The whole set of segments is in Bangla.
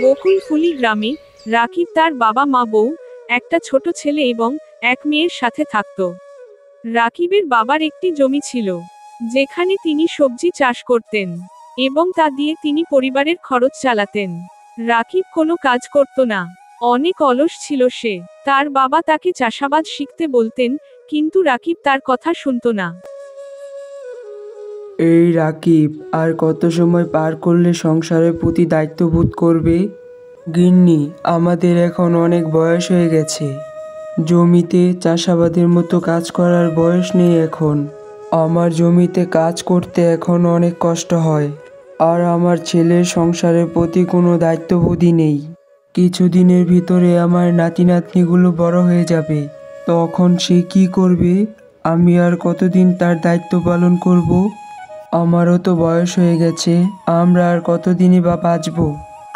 বকুলফুলি গ্রামে রাকিব তার বাবা মা বউ, একটা ছোট ছেলে এবং এক মেয়ের সাথে থাকত। রাকিবের বাবার একটি জমি ছিল, যেখানে তিনি সবজি চাষ করতেন এবং তা দিয়ে তিনি পরিবারের খরচ চালাতেন। রাকিব কোনো কাজ করত না, অনেক অলস ছিল সে। তার বাবা তাকে চাষাবাদ শিখতে বলতেন, কিন্তু রাকিব তার কথা শুনত না। এই রাকিব, আর কত সময় পার করলে সংসারের প্রতি দায়িত্ববোধ করবে? গিন্নি, আমাদের এখন অনেক বয়স হয়ে গেছে। জমিতে চাষাবাদের মতো কাজ করার বয়স নেই এখন। আমার জমিতে কাজ করতে এখন অনেক কষ্ট হয়। আর আমার ছেলের সংসারের প্রতি কোনো দায়িত্ববোধই নেই। কিছুদিনের ভিতরে আমার নাতি নাতনিগুলো বড় হয়ে যাবে। তখন সে কি করবে? আমি আর কতদিন তার দায়িত্ব পালন করব? আমারও তো বয়স হয়ে গেছে, আমরা আর কতদিনই বা বাঁচব?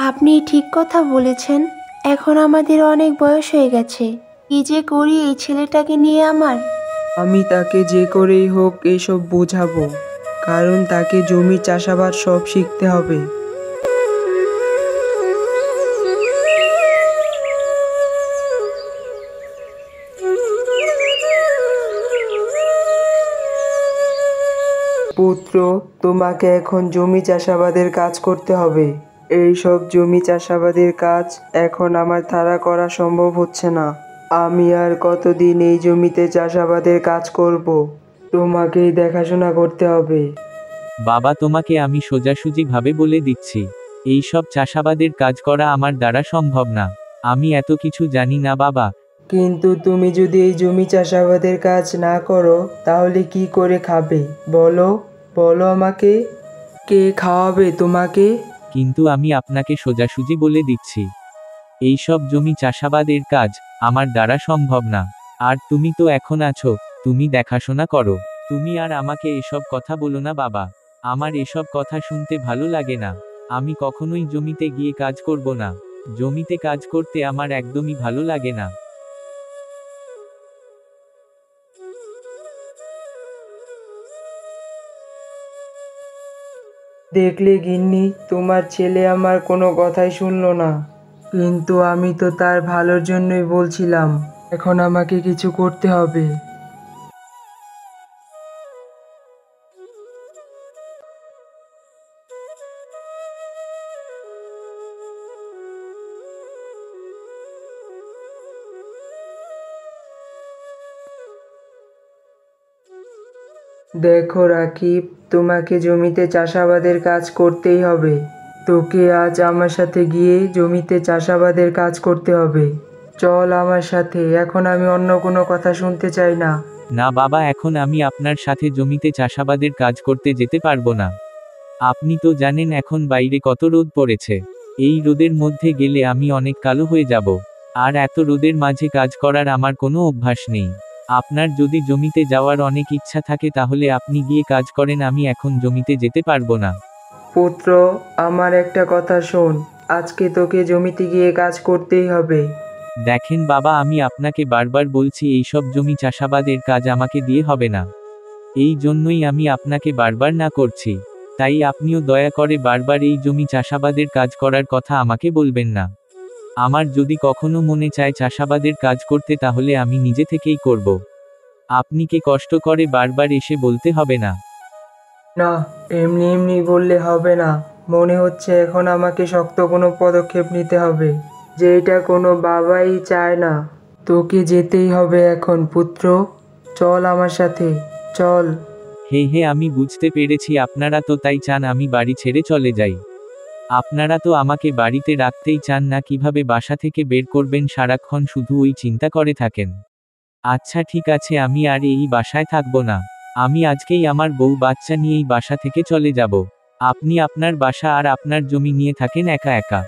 আপনি ঠিক কথা বলেছেন। এখন আমাদের অনেক বয়স হয়ে গেছে। কি যে করি এই ছেলেটাকে নিয়ে আমার। আমি তাকে যে করেই হোক এইসব বোঝাবো, কারণ তাকে জমি চাষাবাদ সব শিখতে হবে। পুত্র, তোমাকে এখন জমি চাষাবাদের কাজ করতে হবে। এই সব জমি চাষাবাদের কাজ এখন আমার দ্বারা করা সম্ভব হচ্ছে না। আমি আর কতদিন এই জমিতে চাষাবাদের কাজ করব? তোমাকেই দেখাশোনা করতে হবে। বাবা, তোমাকে আমি সোজাসুজি ভাবে বলে দিচ্ছি, এই সব চাষাবাদের কাজ করা আমার দ্বারা সম্ভব না। আমি এত কিছু জানি না বাবা। কিন্তু তুমি যদি এই জমি চাষাবাদের কাজ না করো, তাহলে কি করে খাবে? বলো, বলো আমাকে। কে খাওয়াবে তোমাকে? কিন্তু আমি আপনাকে সোজাসুজি বলে দিচ্ছি, এই সব জমি চাষাবাদের কাজ আমার দ্বারা সম্ভব না। আর তুমি তো এখন আছো, তুমি দেখাশোনা করো। তুমি আর আমাকে এসব কথা বলো না বাবা। আমার এসব কথা শুনতে ভালো লাগে না। আমি কখনোই জমিতে গিয়ে কাজ করব না। জমিতে কাজ করতে আমার একদমই ভালো লাগে না। দেখলে গিন্নি, তোমার ছেলে আমার কোনো কথাই শুনলো না। কিন্তু আমি তো তার ভালোর জন্যই বলছিলাম। এখন আমাকে কিছু করতে হবে। দেখো রাকিব, তোমাকে জমিতে চাষাবাদের কাজ করতেই হবে। তোকে আজ আমার সাথে গিয়ে জমিতে চাষাবাদের কাজ করতে হবে। চল আমার সাথে, এখন আমি অন্য কোনো কথা শুনতে চাই না। না বাবা, এখন আমি আপনার সাথে জমিতে চাষাবাদের কাজ করতে যেতে পারবো না। আপনি তো জানেন এখন বাইরে কত রোদ পড়েছে। এই রোদের মধ্যে গেলে আমি অনেক কালো হয়ে যাব। আর এত রোদের মাঝে কাজ করার আমার কোনো অভ্যাস নেই। আপনার যদি জমিতে যাওয়ার অনেক ইচ্ছা থাকে তাহলে আপনি গিয়ে কাজ করেন, আমি এখন জমিতে যেতে পারবো না। পুত্র, আমার একটা কথা শোন। আজকে তোকে জমিতে গিয়ে কাজ করতেই হবে। দেখেন বাবা, আমি আপনাকে বারবার বলছি এইসব জমি চাষাবাদের কাজ আমাকে দিয়ে হবে না। এই জন্যই আমি আপনাকে বারবার না করছি। তাই আপনিও দয়া করে বারবার এই জমি চাষাবাদের কাজ করার কথা আমাকে বলবেন না। আমার যদি কখনো মনে চায় চাষাবাদের কাজ করতে তাহলে আমি নিজে থেকেই করব। আপনি কে কষ্ট করে বারবার এসে বলতে হবে না। না, এমনি এমনি বললে হবে না। মনে হচ্ছে এখন আমাকে শক্ত কোনো পদক্ষেপ নিতে হবে, যেটা কোনো বাবাই চায় না। তোকে যেতেই হবে এখন পুত্র। চল আমার সাথে, চল। হে হে, আমি বুঝতে পেরেছি, আপনারা তো তাই চান আমি বাড়ি ছেড়ে চলে যাই। আপনারা তো আমাকে বাড়িতে রাখতেই চান না, কিভাবে বাসা থেকে বের করবেন সারাক্ষণ শুধু ওই চিন্তা করে থাকেন। আচ্ছা ঠিক আছে, আমি আর এই বাসায় থাকবো না। আমি আজকেই আমার বউ বাচ্চা নিয়ে এই বাসা থেকে চলে যাব। আপনি আপনার বাসা আর আপনার জমি নিয়ে থাকেন একা একা।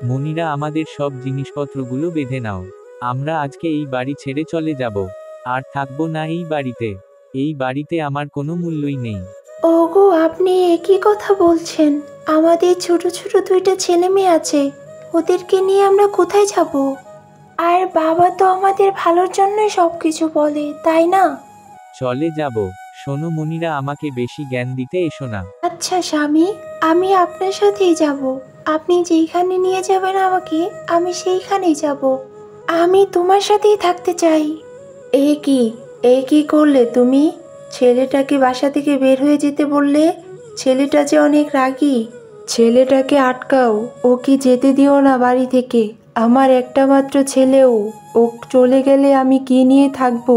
মনিরা, আমাদের সব জিনিসপত্রগুলো বেঁধে নাও। আমরা আজকে এই বাড়ি ছেড়ে চলে যাব। আর থাকবো না এই বাড়িতে। এই বাড়িতে আমার কোনো মূল্যই নেই। ওগো, আপনি একই কথা বলছেন? আমাদের ছোট ছোট দুইটা ছেলে মেয়ে আছে, ওদেরকে নিয়ে আমরা কোথায় যাব? আর বাবা তো আমাদের ভালোর জন্যই সব কিছু বলে, তাই না? চলে যাব। শোনো মনিরা, আমাকে বেশি জ্ঞান দিতে এসো না। আচ্ছা স্বামী, আমি আপনার সাথেই যাব। আপনি যেইখানে নিয়ে যাবেন আমাকে, আমি সেইখানেই যাব। আমি তোমার সাথেই থাকতে চাই। এ কি করলে তুমি? ছেলেটাকে বাসা থেকে বের হয়ে যেতে বললে। ছেলেটা যে অনেক রাগী। ছেলেটাকে আটকাও, ওকে যেতে দিও না বাড়ি থেকে। আমার একটা মাত্র ছেলেও, ও চলে গেলে আমি কি নিয়ে থাকবো?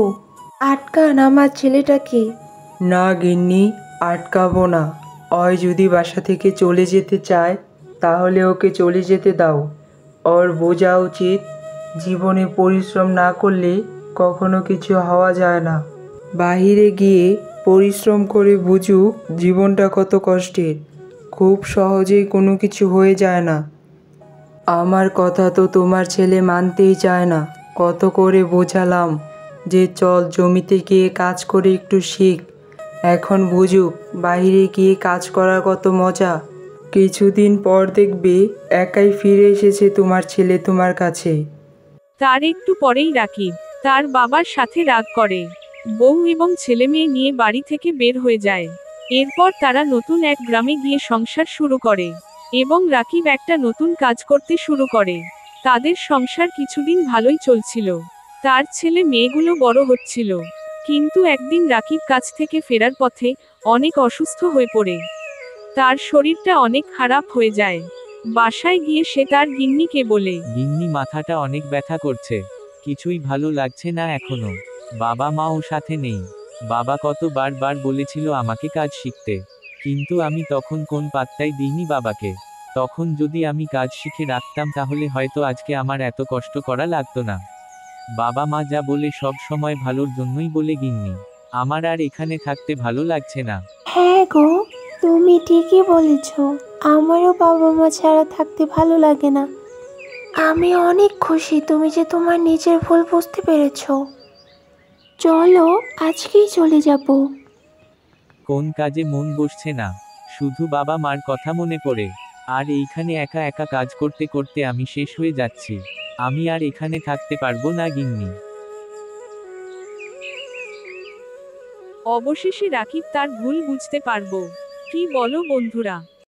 আটকান আমার ছেলেটাকে। না গিন্নি, আটকাবো না। অয় যদি বাসা থেকে চলে যেতে চায় তাহলে ওকে চলে যেতে দাও। ওর বোঝা উচিত জীবনে পরিশ্রম না করলে কখনো কিছু হওয়া যায় না। বাহিরে গিয়ে পরিশ্রম করে বুঝুক জীবনটা কত কষ্টের। খুব সহজেই কোনো কিছু হয়ে যায় না। আমার কথা তো তোমার ছেলে মানতেই চায় না। কত করে বোঝালাম যে চল জমিতে গিয়ে কাজ করে একটু শিখ। এখন বুঝুক বাইরে গিয়ে কাজ করার কত মজা। কিছুদিন পর দেখবে একাই ফিরে এসেছে তোমার ছেলে তোমার কাছে। তার একটু পরেই রাকিব তার বাবার সাথে রাগ করে। বউ এবং ছেলেমেয়ে নিয়ে বাড়ি থেকে বের হয়ে যায়। এরপর তারা নতুন এক গ্রামে গিয়ে সংসার শুরু করে এবং রাকিব একটা নতুন কাজ করতে শুরু করে। তাদের সংসার কিছুদিন ভালোই চলছিল। তার ছেলে মেয়েগুলো বড় হচ্ছিল। কিন্তু একদিন রাকিব কাজ থেকে ফেরার পথে অনেক অসুস্থ হয়ে পড়ে। তার শরীরটা অনেক খারাপ হয়ে যায়। বাসায় গিয়ে সে তার গিন্নিকে বলে, গিন্নি, মাথাটা অনেক ব্যথা করছে, কিছুই ভালো লাগছে না এখনো। বাবা মাও সাথে নেই। বাবা কতবার বলেছিল আমাকে কাজ শিখতে, কিন্তু আমি তখন কোন পাত্তাই দিইনি বাবাকে। তখন যদি আমি কাজ শিখে রাখতাম তাহলে হয়তো আজকে আমার এত কষ্ট করা লাগতো না। বাবা মা যা বলে সব সময় ভালোর জন্যই বলে গিন্নি। আমার আর এখানে থাকতে ভালো লাগছে না। হ্যাঁ গো, তুমি ঠিকই বলেছ। আমারও বাবা মা ছাড়া থাকতে ভালো লাগে না। আমি অনেক খুশি তুমি যে তোমার নিজের ভুল বুঝতে পেরেছো। চলো আজকেই চলে যাব। কোন কাজে মন বসছে না, শুধু বাবা মার কথা মনে পড়ে। আর এইখানে একা একা কাজ করতে করতে আমি শেষ হয়ে যাচ্ছি। আমি আর এখানে থাকতে পারবো না গিন্নি। অবশেষে রাকিব তার ভুল বুঝতে পারবো। কি বলো বন্ধুরা?